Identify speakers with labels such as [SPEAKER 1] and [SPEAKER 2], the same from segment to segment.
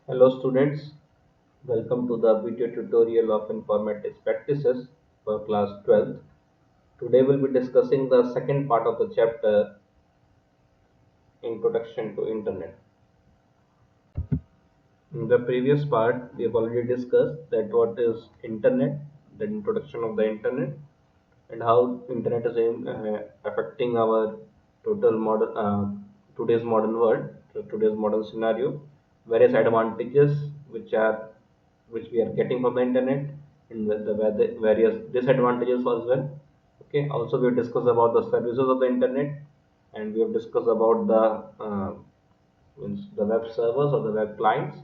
[SPEAKER 1] Hello students, welcome to the video tutorial of informatics practices for class 12th. Today we'll be discussing the second part of the chapter, Introduction to Internet. In the previous part, we have already discussed that what is Internet, the introduction of the Internet, and how Internet is affecting our total modern today's modern world, today's modern scenario, various advantages which we are getting from the internet, and the various disadvantages as well. Okay, also we have discussed about the services of the internet, and we have discussed about the web servers or the web clients,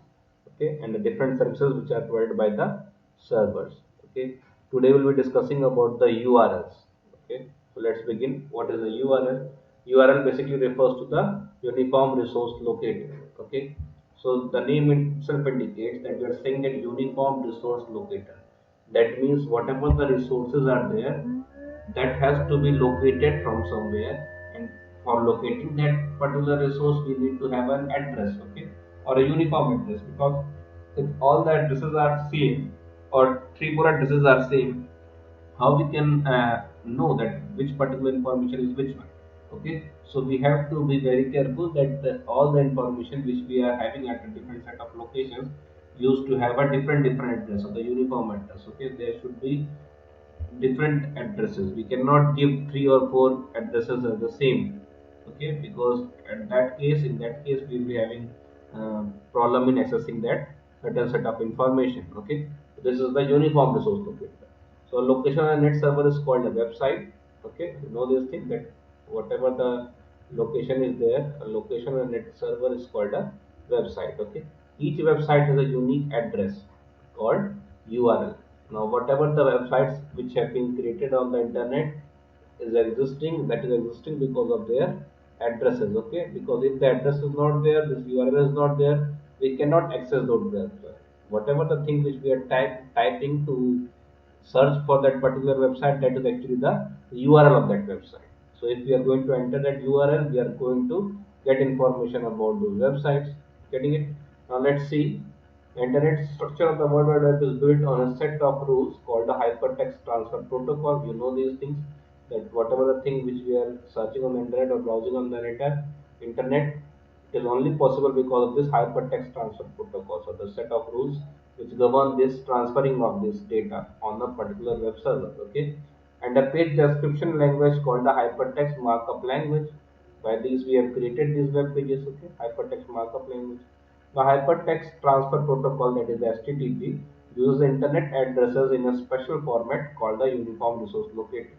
[SPEAKER 1] okay, and the different services which are provided by the servers. Okay, today we'll be discussing about the urls. Okay, so let's begin. What is a url? Url basically refers to the uniform resource locator. Okay, so the name itself indicates that we are saying that uniform resource locator. That means whatever the resources are there, that has to be located from somewhere, and for locating that particular resource we need to have an address, okay, or a uniform address, because if all the addresses are same or three four addresses are same, how we can know that which particular information is which one. Okay, so we have to be very careful that all the information which we are having at a different set of locations used to have a different address or the uniform address. Okay, there should be different addresses. We cannot give three or four addresses as the same. Okay, because in that case we will be having problem in accessing that certain set of information. Okay, this is the uniform resource locator. So location on a net server is called a website. Okay, you know this thing that whatever the location is there, a location on a net server is called a website. Okay, each website has a unique address called url. Now whatever the websites which have been created on the internet is existing, that is existing because of their addresses. Okay, because if the address is not there, this url is not there, we cannot access those websites. Whatever the thing which we are typing to search for that particular website, that is actually the url of that website. So if we are going to enter that url, we are going to get information about those websites. Getting it? Now let's see. The internet structure of the world wide web is built on a set of rules called the hypertext transfer protocol. You know these things, that whatever the thing which we are searching on the internet or browsing on the internet, it is only possible because of this hypertext transfer protocol. So the set of rules which govern this transferring of this data on a particular web server. Okay, and a page description language called the hypertext markup language. By these we have created these web pages. Okay, hypertext markup language. The hypertext transfer protocol, that is HTTP, uses internet addresses in a special format called the uniform resource locator.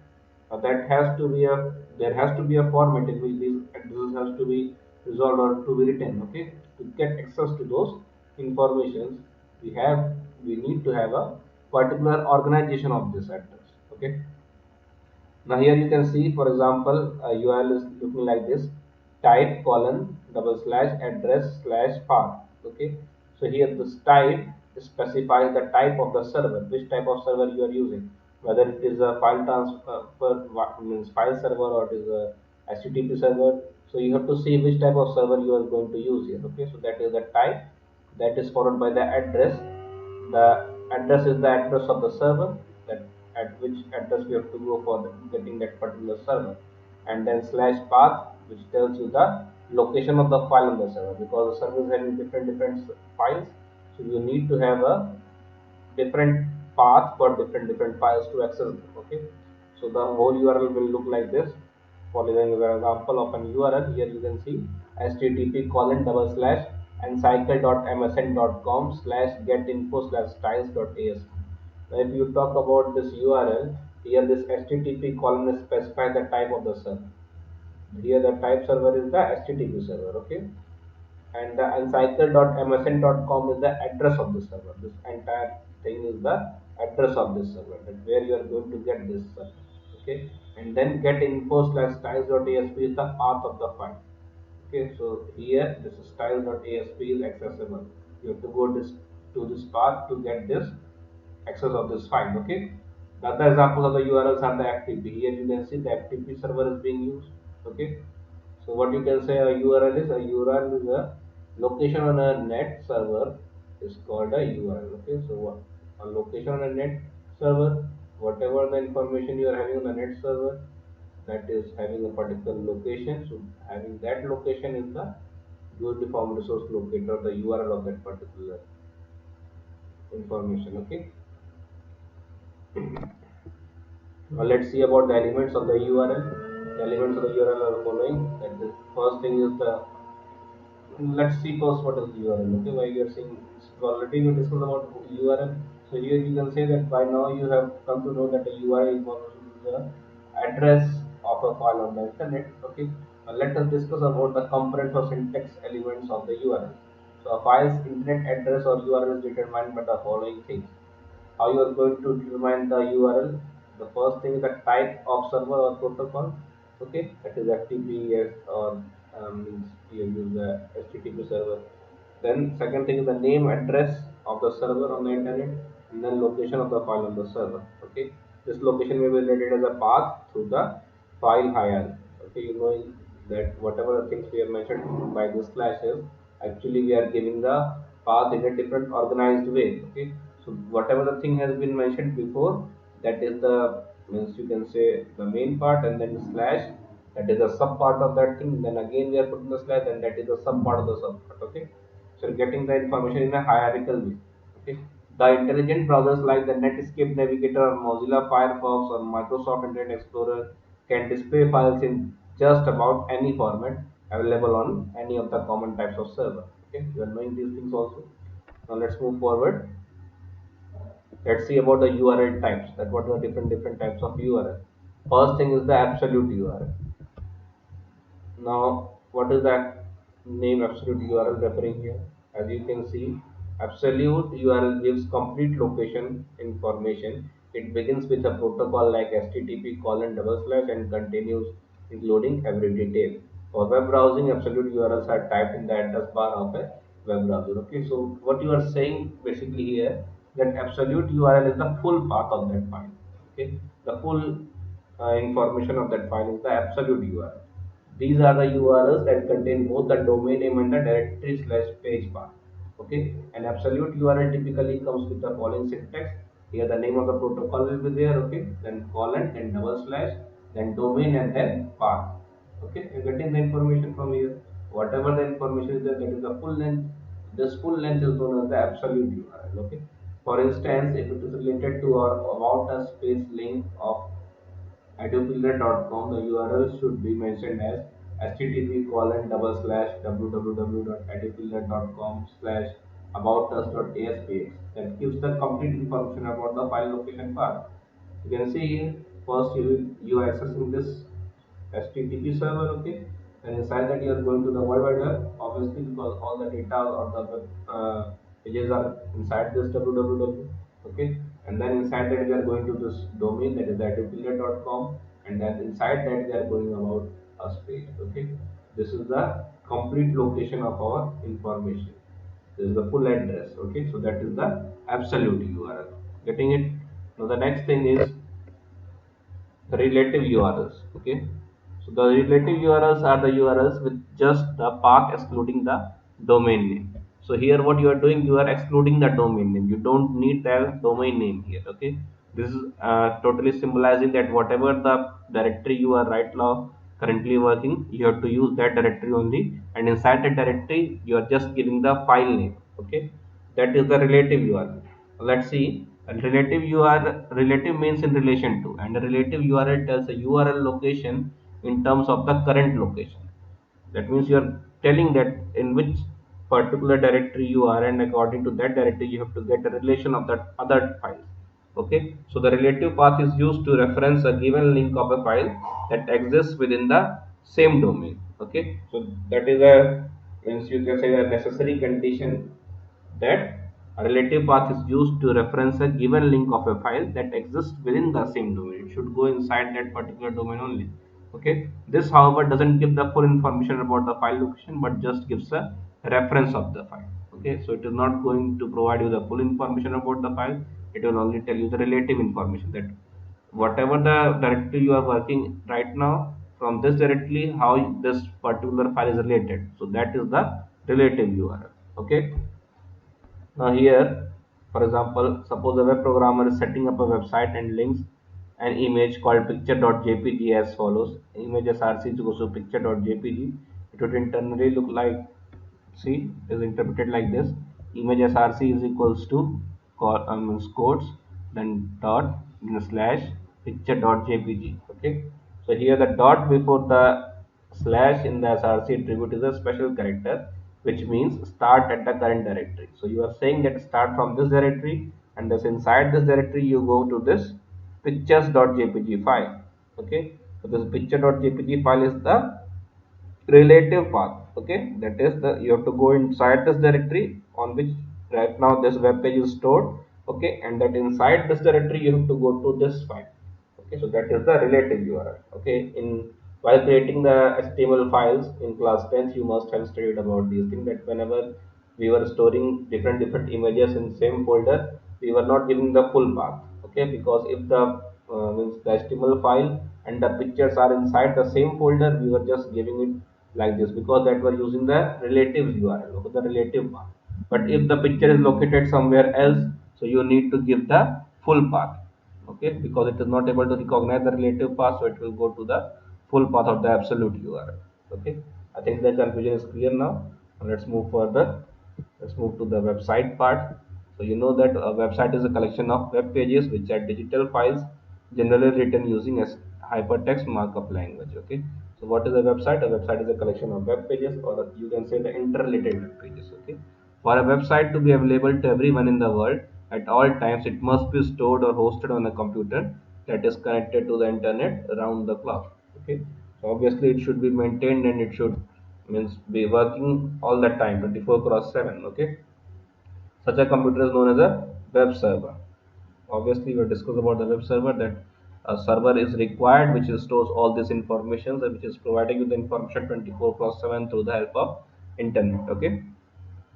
[SPEAKER 1] That has to be a There has to be a format in which these addresses has to be resolved or to be written. Okay, to get access to those informations, we need to have a particular organization of this address. Okay, now here you can see, for example, URL is looking like this: type colon double slash address slash path. Okay, so here this type specifies the type of the server, which type of server you are using, whether it is a file transfer means file server, or it is a HTTP server. So you have to see which type of server you are going to use here. Okay, so that is the type, that is followed by the address. The address is the address of the server, that at which address we have to go for getting that particular server, and then slash path, which tells you the location of the file on the server, because the server is having different files. So you need to have a different path for different files to access them. Okay, so the whole url will look like this. Following the example of an url, here you can see http colon double slash encycle.msn.com slash getinfo slash styles.asp. now if you talk about this url, here this http colon specifies the type of the server. Here the type server is the http server. Okay, and the encycle.msn.com is the address of the server. This entire thing is the address of this server, that where you are going to get this server. Okay, and then get info slash styles.asp is the path of the file. Okay, so here this styles.asp is accessible. You have to go this to this path to get this access of this file. Okay, the other examples of the urls are the ftp. Here you can see the ftp server is being used. Okay, so what you can say a URL is? A URL is a location on a net server is called a URL. Okay, so what a location on a net server, whatever the information you are having on the net server, that is having a particular location. So having that location is the uniform resource locator, the URL of that particular information. Okay, now let's see about the elements of the URL. The elements of the URL are following. That the first thing is the, let's see first what is the URL. Okay, why we are saying, already we discussed about URL. So here you can say that by now you have come to know that the URL is the address of a file on the internet. Okay, let us discuss about the components or syntax elements of the URL. So a file's internet address or URL is determined by the following things. How you are going to determine the URL? The first thing is the type of server or protocol. Okay, that is FTP or means you use the HTTP server. Then second thing is the name address of the server on the internet, and then location of the file on the server. Okay, this location may be related as a path through the file hierarchy. Okay, you know that whatever the things we have mentioned by this slashes, actually we are giving the path in a different organized way. Okay, so whatever the thing has been mentioned before, that is the, means you can say the main part, and then slash, that is the sub part of that thing. Then again we are putting the slash, and that is the sub part of the sub part. Okay, so you're getting the information in a hierarchical way. Okay, the intelligent browsers like the Netscape Navigator or Mozilla Firefox or Microsoft Internet Explorer can display files in just about any format available on any of the common types of server. Okay, you are knowing these things also. Now let's move forward. Let's see about the URL types. That what are the different types of URL. First thing is the absolute URL. Now, what is that name absolute URL referring here? As you can see, absolute URL gives complete location information. It begins with a protocol like HTTP colon double slash and continues including every detail. For web browsing, absolute URLs are typed in the address bar of a web browser. Okay, so what you are saying basically here, that absolute URL is the full path of that file. Okay, the full information of that file is the absolute URL. These are the URLs that contain both the domain name and the directory slash page path. Okay, an absolute URL typically comes with the following syntax. Here the name of the protocol will be there. Okay, then colon, then double slash, then domain, and then path. Okay, you're getting the information from here. Whatever the information is there, that is the full length. This full length is known as the absolute URL. Okay. For instance, if it is related to our about us page link of edupillar.com, the URL should be mentioned as http colon double slash www.edupillar.com slash about us.aspx. That gives the complete information about the file location path. You can see here, first you are accessing this HTTP server. Okay, and inside that you are going to the World Wide Web, obviously, because all the data or the web pages are inside this www. Okay, and then inside that we are going to this domain, that is atupillar.com, and then inside that we are going about us page. Okay, this is the complete location of our information. This is the full address. Okay, so that is the absolute URL. Getting it? Now the next thing is the relative URLs. Okay, so the relative URLs are the URLs with just the path excluding the domain name. So here what you are doing, you are excluding the domain name. You don't need the domain name here. Okay, this is totally symbolizing that whatever the directory you are right now currently working, you have to use that directory only, and inside that directory you are just giving the file name. Okay, that is the relative URL. Let's see. A relative URL, relative means in relation to, and a relative URL tells a URL location in terms of the current location. That means you are telling that in which particular directory you are, and according to that directory you have to get a relation of that other files. Okay, so the relative path is used to reference a given link of a file that exists within the same domain. Okay, so that is a, means you can say, a necessary condition that a relative path is used to reference a given link of a file that exists within the same domain. It should go inside that particular domain only. Okay, this however doesn't give the full information about the file location, but just gives a reference of the file. Okay, so it is not going to provide you the full information about the file. It will only tell you the relative information, that whatever the directory you are working right now, from this directory how this particular file is related. So that is the relative URL. Okay, Now here, for example, suppose a web programmer is setting up a website and links an image called picture.jpg as follows. Image src is equals to picture.jpg. It would internally look like, see, is interpreted like this. Image src is equals to quotes, then dot, then slash picture.jpg. Okay. So here the dot before the slash in the src attribute is a special character, which means start at the current directory. So you are saying that start from this directory, and thus inside this directory you go to this pictures.jpg file. Okay. So this picture.jpg file is the relative path. Okay, that is the you have to go inside this directory on which right now this web page is stored. Okay, and that inside this directory you have to go to this file. Okay, so that is the relative URL. Okay, in while creating the HTML files in class 10th, you must have studied about these things, that whenever we were storing different images in same folder, we were not giving the full path. Okay, because if the means the HTML file and the pictures are inside the same folder, we were just giving it like this because that were using the relative URL, okay, the relative path. But if the picture is located somewhere else, so you need to give the full path. Okay, because it is not able to recognize the relative path, so it will go to the full path of the absolute URL. Okay, I think the confusion is clear now. Let's move further. Let's move to the website part. So you know that a website is a collection of web pages which are digital files generally written using a hypertext markup language. Okay, so what is a website? A website is a collection of web pages, or you can say the interrelated web pages. Okay, for a website to be available to everyone in the world at all times, it must be stored or hosted on a computer that is connected to the internet around the clock. Okay, so obviously it should be maintained and it should means be working all the time 24 cross 7. Okay, such a computer is known as a web server. Obviously, we will discuss about the web server, that a server is required which stores all this information and which is providing you the information 24 cross 7 through the help of internet. Okay,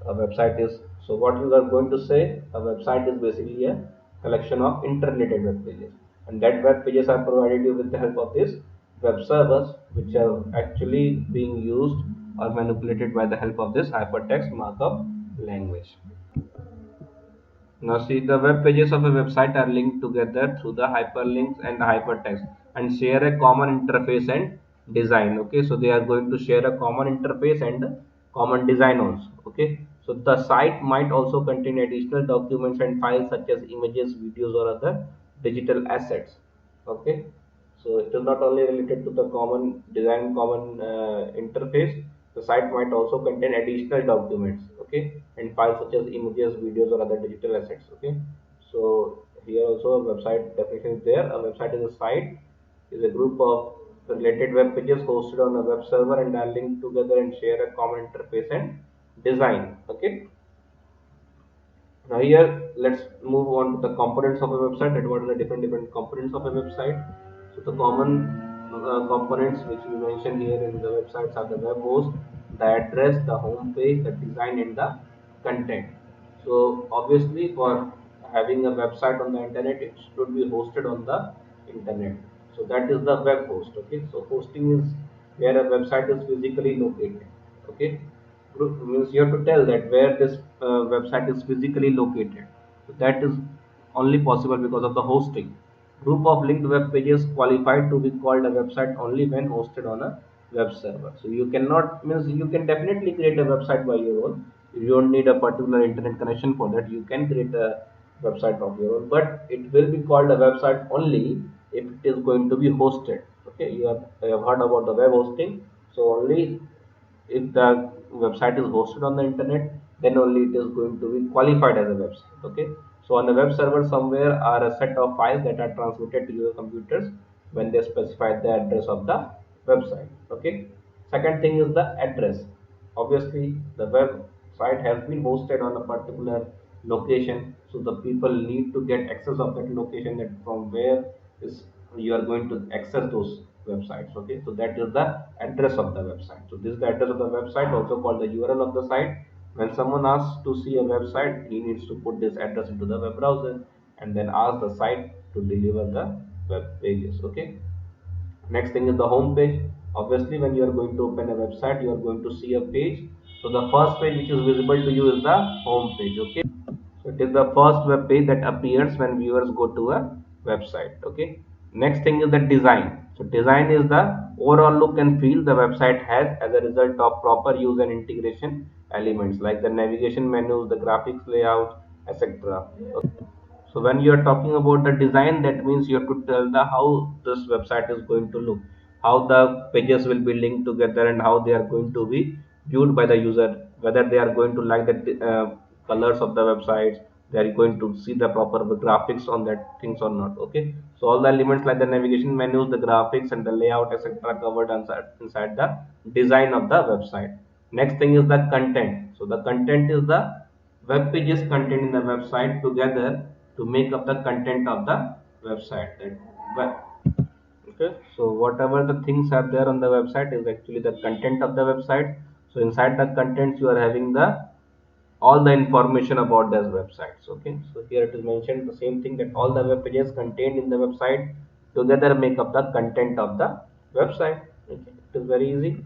[SPEAKER 1] a website is, so what you are going to say, a website is basically a collection of interrelated web pages, and that web pages are provided you with the help of these web servers, which are actually being used or manipulated by the help of this hypertext markup language. Now see, the web pages of a website are linked together through the hyperlinks and hypertext and share a common interface and design. Okay, so they are going to share a common interface and common design also. Okay, so the site might also contain additional documents and files such as images, videos, or other digital assets. Okay, so it is not only related to the common design, common interface. The site might also contain additional documents, okay, and files such as images, videos, or other digital assets. Okay, so here also a website definition is there. A website is a site, is a group of related web pages hosted on a web server and are linked together and share a common interface and design. Okay, now here let's move on to the components of a website, and what are the different components of a website. So the common components which we mentioned here in the websites are the web host, the address, the home page, the design, and the content. So obviously for having a website on the internet, it should be hosted on the internet. So that is the web host. Okay, so hosting is where a website is physically located. Okay, group means you have to tell that where this website is physically located. So that is only possible because of the hosting. Group of linked web pages qualified to be called a website only when hosted on a web server. So you cannot, means you can definitely create a website by your own. You don't need a particular internet connection for that. You can create a website of your own, but it will be called a website only if it is going to be hosted. Okay, you have heard about the web hosting. So only if the website is hosted on the internet, then only it is going to be qualified as a website. Okay, so on a web server somewhere are a set of files that are transmitted to your computers when they specify the address of the website. Okay, second thing is the address. Obviously the website has been hosted on a particular location, so the people need to get access of that location, that from where is you are going to access those websites. Okay, so that is the address of the website. So this is the address of the website, also called the URL of the site. When someone asks to see a website, he needs to put this address into the web browser and then ask the site to deliver the web pages. Okay, next thing is the home page. Obviously when you are going to open a website, you are going to see a page. So the first page which is visible to you is the home page. Okay, it is the first web page that appears when viewers go to a website. Okay. Next thing is the design. So design is the overall look and feel the website has as a result of proper use and integration elements like the navigation menus, the graphics layout, etc. So when you are talking about the design, that means you have to tell the how this website is going to look, how the pages will be linked together, and how they are going to be viewed by the user, whether they are going to like the colors of the websites, they are going to see the proper graphics on that things or not. Okay, so all the elements like the navigation menus, the graphics, and the layout, etc., covered inside the design of the website. Next thing is the content. So the content is the web pages contained in the website together to make up the content of the website. Okay, so whatever the things are there on the website is actually the content of the website. So inside the contents you are having the all the information about those websites. Okay, so here it is mentioned the same thing, that all the web pages contained in the website together make up the content of the website. Okay, it is very easy.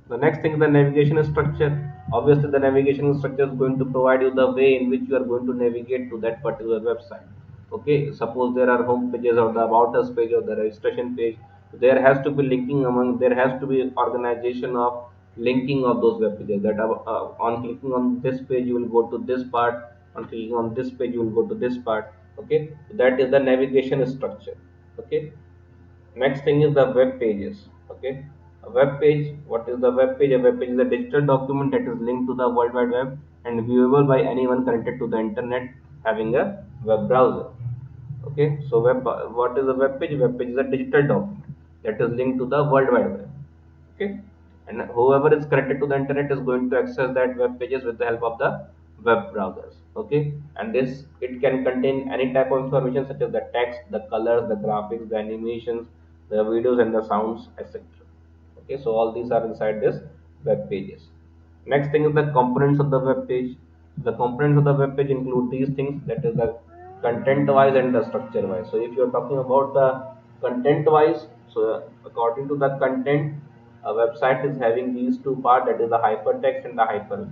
[SPEAKER 1] The next thing is the navigation structure. Obviously the navigation structure is going to provide you the way in which you are going to navigate to that particular website. Okay, suppose there are home pages or the about us page or the registration page, there has to be linking among, there has to be organization of linking of those web pages, that on clicking on this page you will go to this part, on clicking on this page you will go to this part. Okay, that is the navigation structure. Okay, next thing is the web pages. Okay, a web page, what is the web page? A web page is a digital document that is linked to the world wide web and viewable by anyone connected to the internet having a web browser. Okay, so what is a web page? Web page is a digital document that is linked to the world wide web. Okay, and whoever is connected to the internet is going to access that web pages with the help of the web browsers. Okay, and this, it can contain any type of information such as the text, the colors, the graphics, the animations, the videos, and the sounds, etc. Okay, so all these are inside this web pages. Next thing is the components of the web page. The components of the web page include these things, that is the content wise and the structure wise. So if you're talking about the content wise, so according to the content, a website is having these two parts, that is the hypertext and the hyperlink.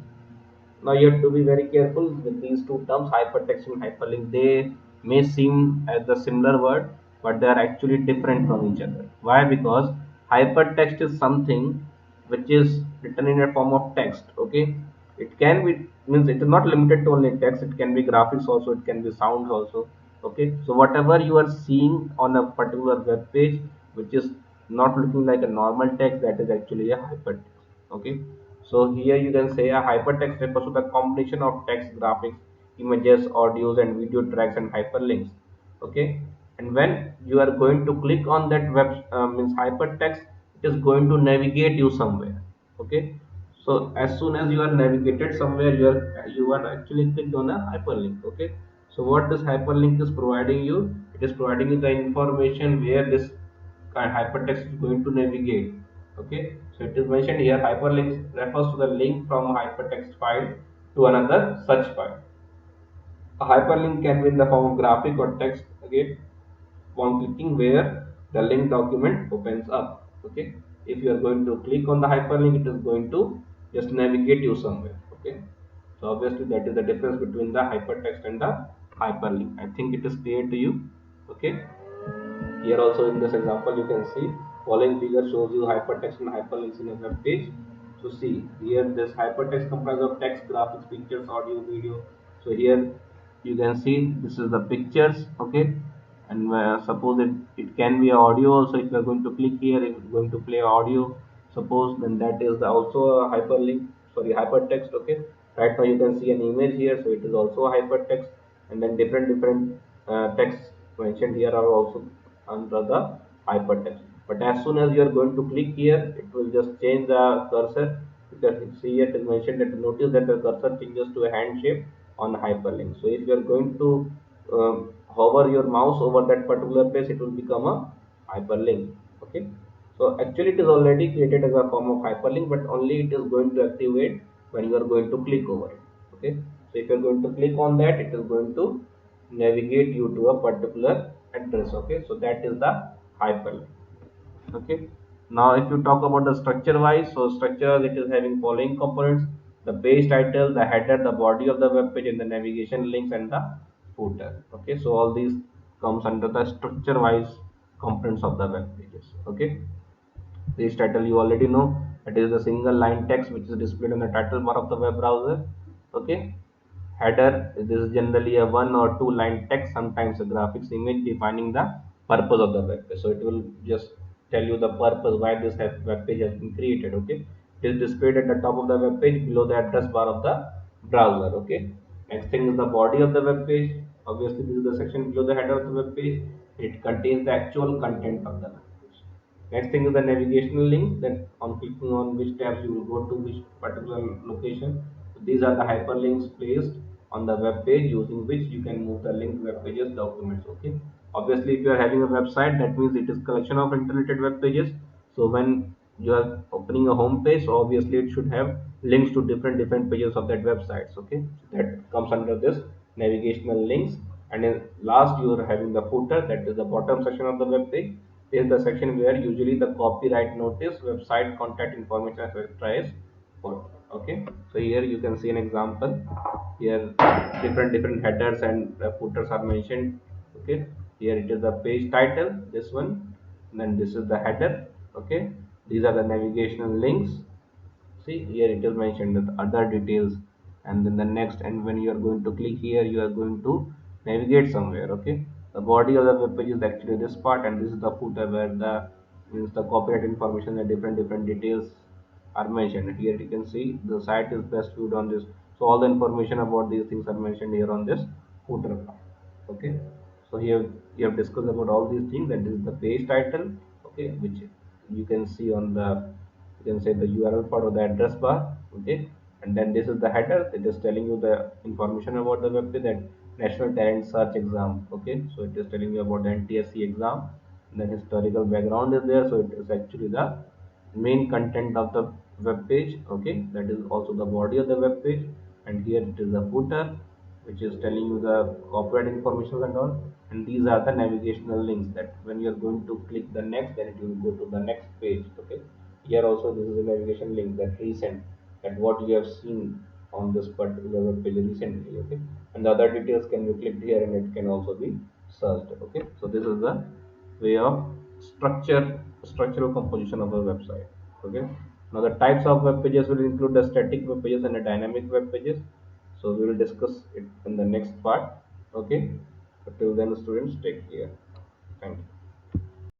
[SPEAKER 1] Now you have to be very careful with these two terms, hypertext and hyperlink. They may seem as a similar word, but they are actually different from each other. Why? Because hypertext is something which is written in a form of text. Okay, it can be, means it is not limited to only text. It can be graphics also. It can be sounds also. Okay, so whatever you are seeing on a particular web page, which is not looking like a normal text, that is actually a hypertext. Okay, so here you can say a hypertext refers to the combination of text, graphics, images, audios, and video tracks and hyperlinks. Okay, and when you are going to click on that web means hypertext, it is going to navigate you somewhere. Okay, so as soon as you are navigated somewhere, you are actually clicked on a hyperlink. Okay, so what this hyperlink is providing you? It is providing you the information where this hypertext is going to navigate. Okay, so it is mentioned here, hyperlink refers to the link from a hypertext file to another such file. A hyperlink can be in the form of graphic or text, again on clicking where the link document opens up. Okay, if you are going to click on the hyperlink, it is going to just navigate you somewhere. Okay, so obviously that is the difference between the hypertext and the hyperlink. I think it is clear to you. Okay, here also in this example you can see following figure shows you hypertext and hyperlinks in a web page. So see here, this hypertext comprises of text, graphics, pictures, audio, video. So here you can see this is the pictures. Okay, and suppose it can be audio also. If you are going to click here, if it's going to play audio, suppose, then that is also a hyperlink, sorry, hypertext. Okay, right now you can see an image here, so it is also a hypertext, and then different texts mentioned here are also under the hypertext. But as soon as you are going to click here, it will just change the cursor, because you see it is mentioned that notice that the cursor changes to a hand shape on hyperlink. So if you are going to hover your mouse over that particular place, it will become a hyperlink. Okay, so actually it is already created as a form of hyperlink, but only it is going to activate when you are going to click over it. Okay, so if you are going to click on that, it is going to navigate you to a particular address. Okay, so that is the hyperlink. Okay, now if you talk about the structure wise, so structure, it is having following components. the page title, the header, the body of the web page, and the navigation links and the footer. Okay, so all these comes under the structure wise components of the web pages. Okay, page title you already know, it is the single line text which is displayed on the title bar of the web browser. Okay, header, this is generally a one or two line text, sometimes a graphics image defining the purpose of the web page. So it will just tell you the purpose why this web page has been created. Okay, it is displayed at the top of the web page below the address bar of the browser. Okay, next thing is the body of the web page. Obviously this is the section below the header of the web page. It contains the actual content of the web page. Next thing is the navigational links, that on clicking on which tabs you will go to which particular location. So these are the hyperlinks placed on the web page using which you can move the linked web pages documents. Okay. Obviously, if you are having a website, that means it is collection of interrelated web pages. So when you are opening a home page, so obviously it should have links to different pages of that websites. Okay, so that comes under this navigational links. And then last you are having the footer, that is the bottom section of the web page, is the section where usually the copyright notice, website contact information, etc. is put. Okay, so here you can see an example. Here different headers and footers are mentioned. Okay, here it is the page title, this one, and then this is the header. Okay, these are the navigational links. See here it is mentioned with other details, and then the next, and when you are going to click here you are going to navigate somewhere. Okay, the body of the web page is actually this part, and this is the footer where the means the copyright information and different details are mentioned. Here you can see the site is best viewed on this, so all the information about these things are mentioned here on this footer part. Okay, so here you have discussed about all these things. That is the page title. Okay, which you can see on the, you can say the URL part of the address bar. Okay, and then this is the header. It is telling you the information about the web page, that National Talent Search Exam. Okay, so it is telling you about the NTSC exam, and then historical background is there. So it is actually the main content of the web page. Okay, that is also the body of the web page, and here it is the footer which is telling you the corporate information and all. And these are the navigational links, that when you are going to click the next, then it will go to the next page. Okay, here also this is a navigation link, that recent, that what you have seen on this particular web page recently. Okay, and the other details can be clicked here, and it can also be searched. Okay, so this is the way of structural composition of a website. Okay, now the types of web pages will include the static web pages and the dynamic web pages. So we will discuss it in the next part. Okay, but till then students, take care. Thank you.